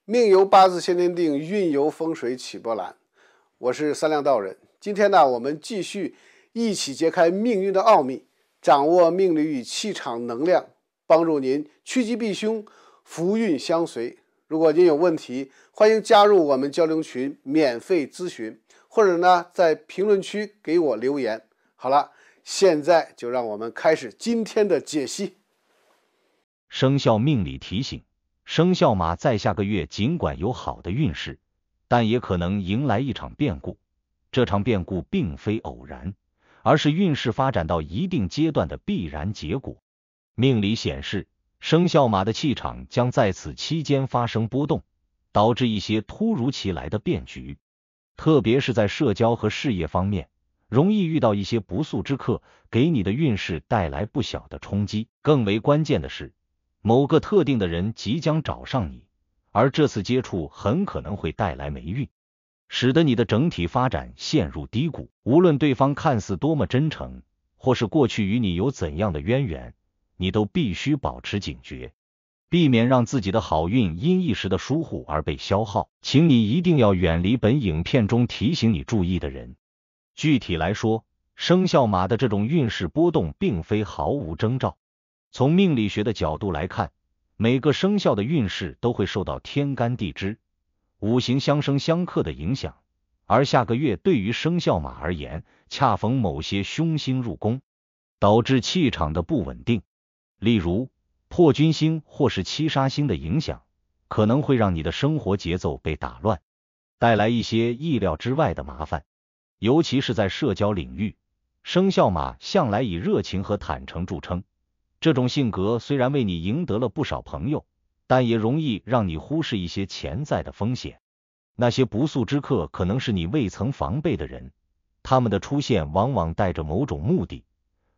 命由八字先天定，运由风水起波澜。我是三亮道人。今天呢，我们继续一起揭开命运的奥秘，掌握命理与气场能量，帮助您趋吉避凶，福运相随。如果您有问题，欢迎加入我们交流群，免费咨询，或者呢，在评论区给我留言。好了，现在就让我们开始今天的解析。生肖命理提醒：生肖马在下个月尽管有好的运势，但也可能迎来一场变故。这场变故并非偶然，而是运势发展到一定阶段的必然结果。命理显示，生肖马的气场将在此期间发生波动，导致一些突如其来的变局。特别是在社交和事业方面，容易遇到一些不速之客，给你的运势带来不小的冲击。更为关键的是，某个特定的人即将找上你，而这次接触很可能会带来霉运，使得你的整体发展陷入低谷。无论对方看似多么真诚，或是过去与你有怎样的渊源，你都必须保持警觉，避免让自己的好运因一时的疏忽而被消耗。请你一定要远离本影片中提醒你注意的人。具体来说，生肖马的这种运势波动并非毫无征兆。从命理学的角度来看，每个生肖的运势都会受到天干地支、五行相生相克的影响，而下个月对于生肖马而言，恰逢某些凶星入宫，导致气场的不稳定。例如，破军星或是七杀星的影响，可能会让你的生活节奏被打乱，带来一些意料之外的麻烦。尤其是在社交领域，生肖马向来以热情和坦诚著称。这种性格虽然为你赢得了不少朋友，但也容易让你忽视一些潜在的风险。那些不速之客可能是你未曾防备的人，他们的出现往往带着某种目的，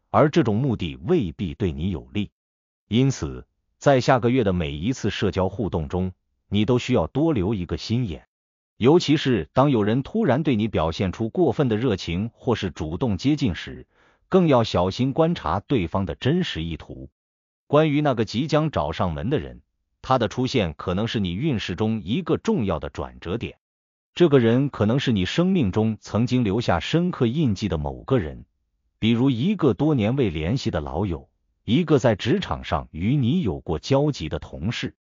而这种目的未必对你有利。因此，在下个月的每一次社交互动中，你都需要多留一个心眼，尤其是当有人突然对你表现出过分的热情或是主动接近时，更要小心观察对方的真实意图。关于那个即将找上门的人，他的出现可能是你运势中一个重要的转折点。这个人可能是你生命中曾经留下深刻印记的某个人，比如一个多年未联系的老友，一个在职场上与你有过交集的同事，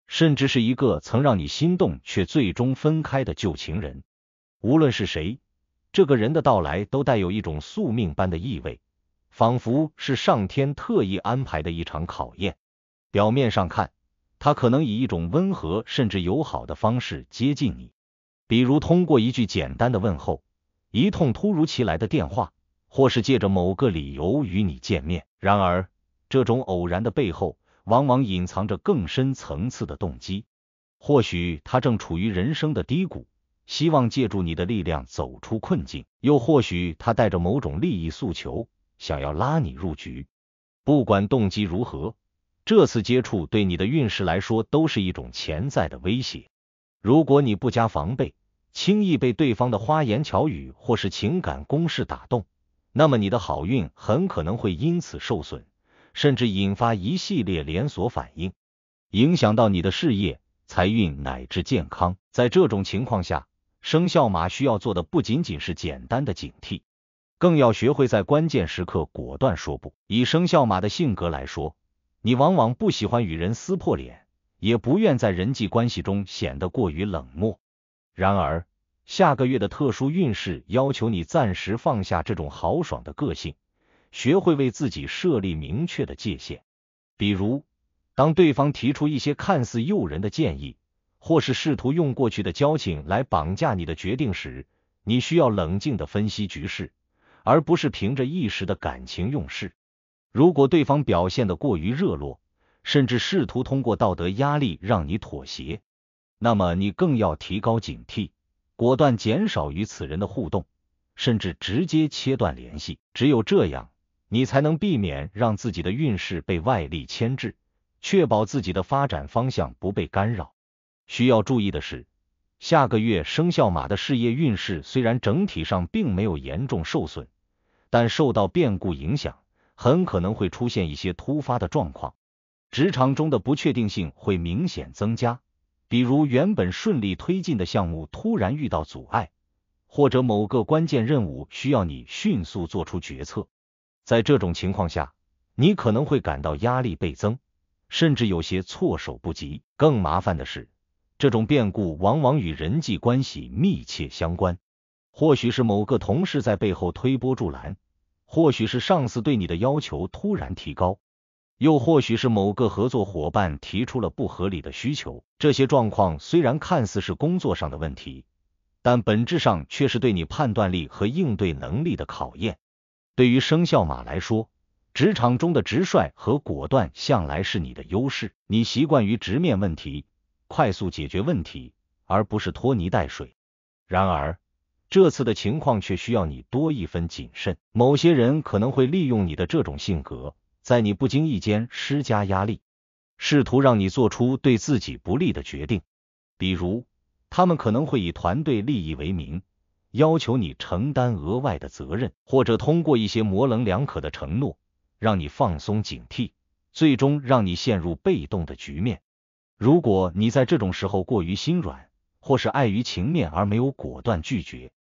甚至是一个曾让你心动却最终分开的旧情人。无论是谁，这个人的到来都带有一种宿命般的意味，仿佛是上天特意安排的一场考验。表面上看，他可能以一种温和甚至友好的方式接近你，比如通过一句简单的问候，一通突如其来的电话，或是借着某个理由与你见面。然而，这种偶然的背后，往往隐藏着更深层次的动机。或许他正处于人生的低谷，希望借助你的力量走出困境，又或许他带着某种利益诉求，想要拉你入局。不管动机如何，这次接触对你的运势来说都是一种潜在的威胁。如果你不加防备，轻易被对方的花言巧语或是情感攻势打动，那么你的好运很可能会因此受损，甚至引发一系列连锁反应，影响到你的事业、财运乃至健康。在这种情况下，生肖马需要做的不仅仅是简单的警惕，更要学会在关键时刻果断说不。以生肖马的性格来说，你往往不喜欢与人撕破脸，也不愿在人际关系中显得过于冷漠。然而，下个月的特殊运势要求你暂时放下这种豪爽的个性，学会为自己设立明确的界限。比如，当对方提出一些看似诱人的建议，或是试图用过去的交情来绑架你的决定时，你需要冷静地分析局势，而不是凭着一时的感情用事。如果对方表现得过于热络，甚至试图通过道德压力让你妥协，那么你更要提高警惕，果断减少与此人的互动，甚至直接切断联系。只有这样，你才能避免让自己的运势被外力牵制，确保自己的发展方向不被干扰。需要注意的是，下个月生肖马的事业运势虽然整体上并没有严重受损，但受到变故影响，很可能会出现一些突发的状况。职场中的不确定性会明显增加，比如原本顺利推进的项目突然遇到阻碍，或者某个关键任务需要你迅速做出决策。在这种情况下，你可能会感到压力倍增，甚至有些措手不及。更麻烦的是，这种变故往往与人际关系密切相关。或许是某个同事在背后推波助澜，或许是上司对你的要求突然提高，又或许是某个合作伙伴提出了不合理的需求。这些状况虽然看似是工作上的问题，但本质上却是对你判断力和应对能力的考验。对于生肖马来说，职场中的直率和果断向来是你的优势，你习惯于直面问题，快速解决问题，而不是拖泥带水。然而，这次的情况却需要你多一分谨慎。某些人可能会利用你的这种性格，在你不经意间施加压力，试图让你做出对自己不利的决定。比如，他们可能会以团队利益为名，要求你承担额外的责任，或者通过一些模棱两可的承诺，让你放松警惕，最终让你陷入被动的局面。如果你在这种时候过于心软，或是碍于情面而没有果断拒绝，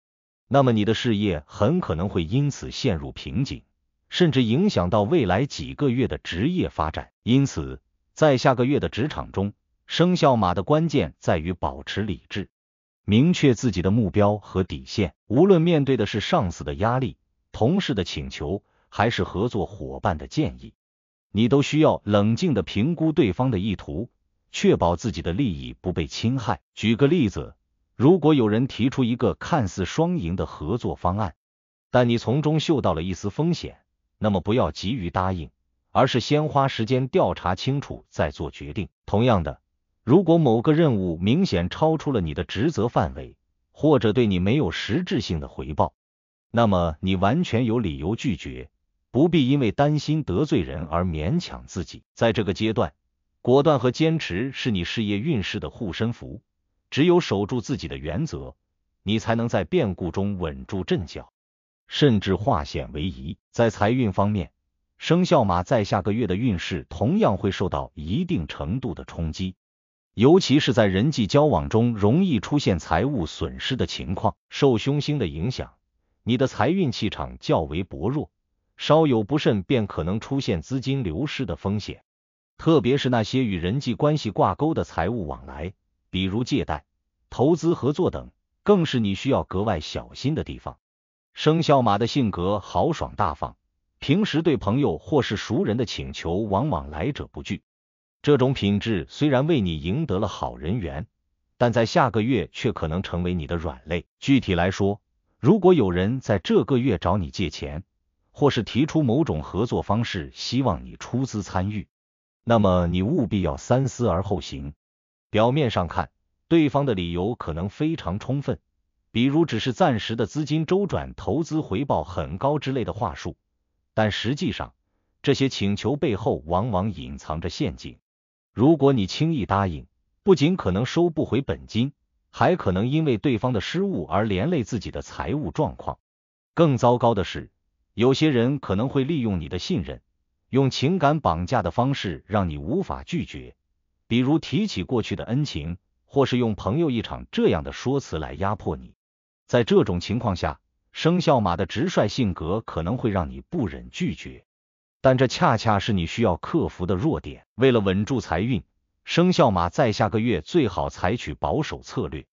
那么你的事业很可能会因此陷入瓶颈，甚至影响到未来几个月的职业发展。因此，在下个月的职场中，生肖马的关键在于保持理智，明确自己的目标和底线。无论面对的是上司的压力、同事的请求，还是合作伙伴的建议，你都需要冷静地评估对方的意图，确保自己的利益不被侵害。举个例子，如果有人提出一个看似双赢的合作方案，但你从中嗅到了一丝风险，那么不要急于答应，而是先花时间调查清楚再做决定。同样的，如果某个任务明显超出了你的职责范围，或者对你没有实质性的回报，那么你完全有理由拒绝，不必因为担心得罪人而勉强自己。在这个阶段，果断和坚持是你事业运势的护身符，只有守住自己的原则，你才能在变故中稳住阵脚，甚至化险为夷。在财运方面，生肖马在下个月的运势同样会受到一定程度的冲击，尤其是在人际交往中容易出现财务损失的情况。受凶星的影响，你的财运气场较为薄弱，稍有不慎便可能出现资金流失的风险，特别是那些与人际关系挂钩的财务往来，比如借贷、投资合作等，更是你需要格外小心的地方。生肖马的性格豪爽大方，平时对朋友或是熟人的请求往往来者不拒。这种品质虽然为你赢得了好人缘，但在下个月却可能成为你的软肋。具体来说，如果有人在这个月找你借钱，或是提出某种合作方式希望你出资参与，那么你务必要三思而后行。表面上看，对方的理由可能非常充分，比如只是暂时的资金周转、投资回报很高之类的话术，但实际上，这些请求背后往往隐藏着陷阱。如果你轻易答应，不仅可能收不回本金，还可能因为对方的失误而连累自己的财务状况。更糟糕的是，有些人可能会利用你的信任，用情感绑架的方式让你无法拒绝，比如提起过去的恩情，或是用朋友一场这样的说辞来压迫你。在这种情况下，生肖马的直率性格可能会让你不忍拒绝，但这恰恰是你需要克服的弱点。为了稳住财运，生肖马在下个月最好采取保守策略，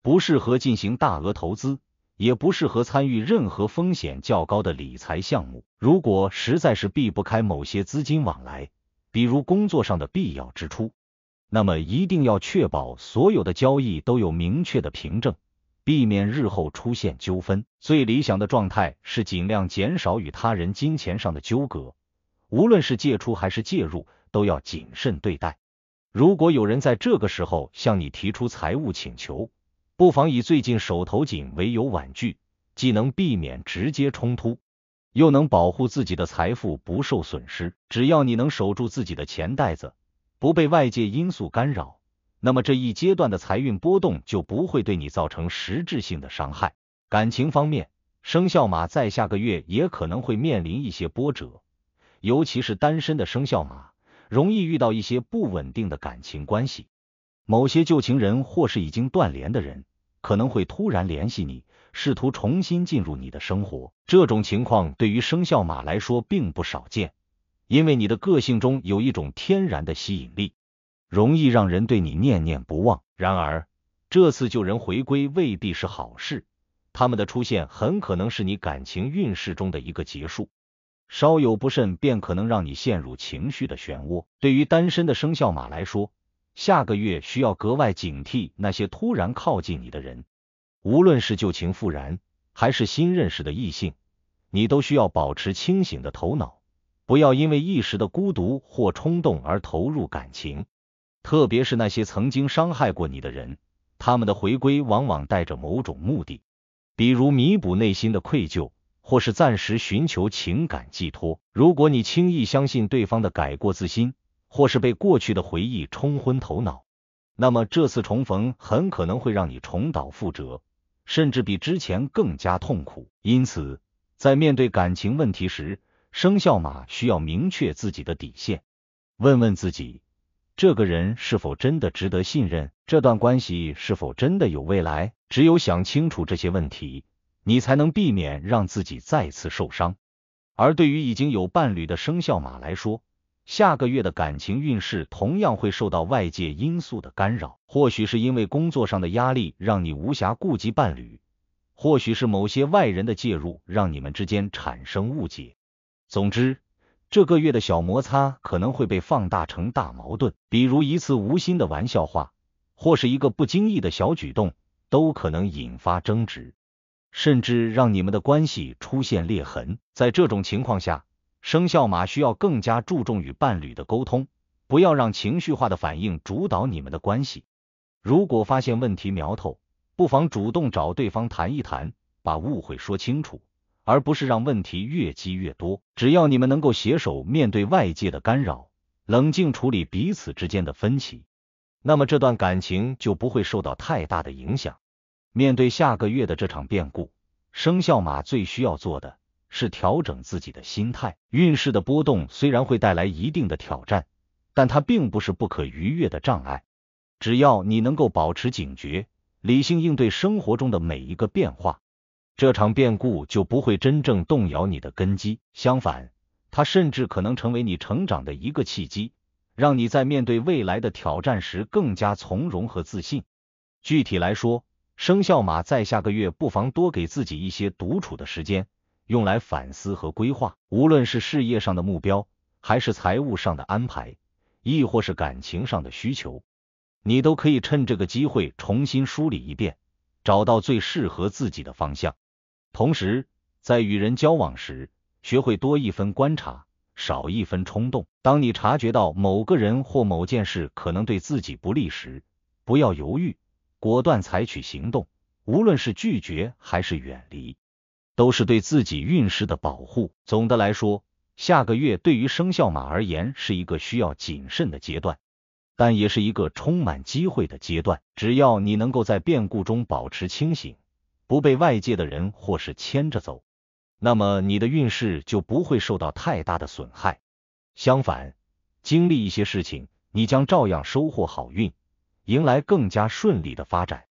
不适合进行大额投资，也不适合参与任何风险较高的理财项目。如果实在是避不开某些资金往来，比如工作上的必要支出，那么一定要确保所有的交易都有明确的凭证，避免日后出现纠纷。最理想的状态是尽量减少与他人金钱上的纠葛，无论是借出还是介入，都要谨慎对待。如果有人在这个时候向你提出财务请求，不妨以最近手头紧为由婉拒，既能避免直接冲突，又能保护自己的财富不受损失。只要你能守住自己的钱袋子，不被外界因素干扰，那么这一阶段的财运波动就不会对你造成实质性的伤害。感情方面，生肖马在下个月也可能会面临一些波折，尤其是单身的生肖马，容易遇到一些不稳定的感情关系。某些旧情人或是已经断联的人，可能会突然联系你，试图重新进入你的生活。这种情况对于生肖马来说并不少见，因为你的个性中有一种天然的吸引力，容易让人对你念念不忘。然而，这次旧人回归未必是好事，他们的出现很可能是你感情运势中的一个结束，稍有不慎便可能让你陷入情绪的漩涡。对于单身的生肖马来说，下个月需要格外警惕那些突然靠近你的人，无论是旧情复燃，还是新认识的异性，你都需要保持清醒的头脑，不要因为一时的孤独或冲动而投入感情。特别是那些曾经伤害过你的人，他们的回归往往带着某种目的，比如弥补内心的愧疚，或是暂时寻求情感寄托。如果你轻易相信对方的改过自新，或是被过去的回忆冲昏头脑，那么这次重逢很可能会让你重蹈覆辙，甚至比之前更加痛苦。因此，在面对感情问题时，生肖马需要明确自己的底线，问问自己，这个人是否真的值得信任？这段关系是否真的有未来？只有想清楚这些问题，你才能避免让自己再次受伤。而对于已经有伴侣的生肖马来说，下个月的感情运势同样会受到外界因素的干扰，或许是因为工作上的压力让你无暇顾及伴侣，或许是某些外人的介入让你们之间产生误解。总之，这个月的小摩擦可能会被放大成大矛盾，比如一次无心的玩笑话，或是一个不经意的小举动，都可能引发争执，甚至让你们的关系出现裂痕。在这种情况下，生肖马需要更加注重与伴侣的沟通，不要让情绪化的反应主导你们的关系。如果发现问题苗头，不妨主动找对方谈一谈，把误会说清楚，而不是让问题越积越多。只要你们能够携手面对外界的干扰，冷静处理彼此之间的分歧，那么这段感情就不会受到太大的影响。面对下个月的这场变故，生肖马最需要做的是调整自己的心态。运势的波动虽然会带来一定的挑战，但它并不是不可逾越的障碍。只要你能够保持警觉，理性应对生活中的每一个变化，这场变故就不会真正动摇你的根基。相反，它甚至可能成为你成长的一个契机，让你在面对未来的挑战时更加从容和自信。具体来说，生肖马在下个月不妨多给自己一些独处的时间，用来反思和规划，无论是事业上的目标，还是财务上的安排，亦或是感情上的需求，你都可以趁这个机会重新梳理一遍，找到最适合自己的方向。同时，在与人交往时，学会多一分观察，少一分冲动。当你察觉到某个人或某件事可能对自己不利时，不要犹豫，果断采取行动，无论是拒绝还是远离，都是对自己运势的保护。总的来说，下个月对于生肖马而言是一个需要谨慎的阶段，但也是一个充满机会的阶段。只要你能够在变故中保持清醒，不被外界的人或是牵着走，那么你的运势就不会受到太大的损害。相反，经历一些事情，你将照样收获好运，迎来更加顺利的发展。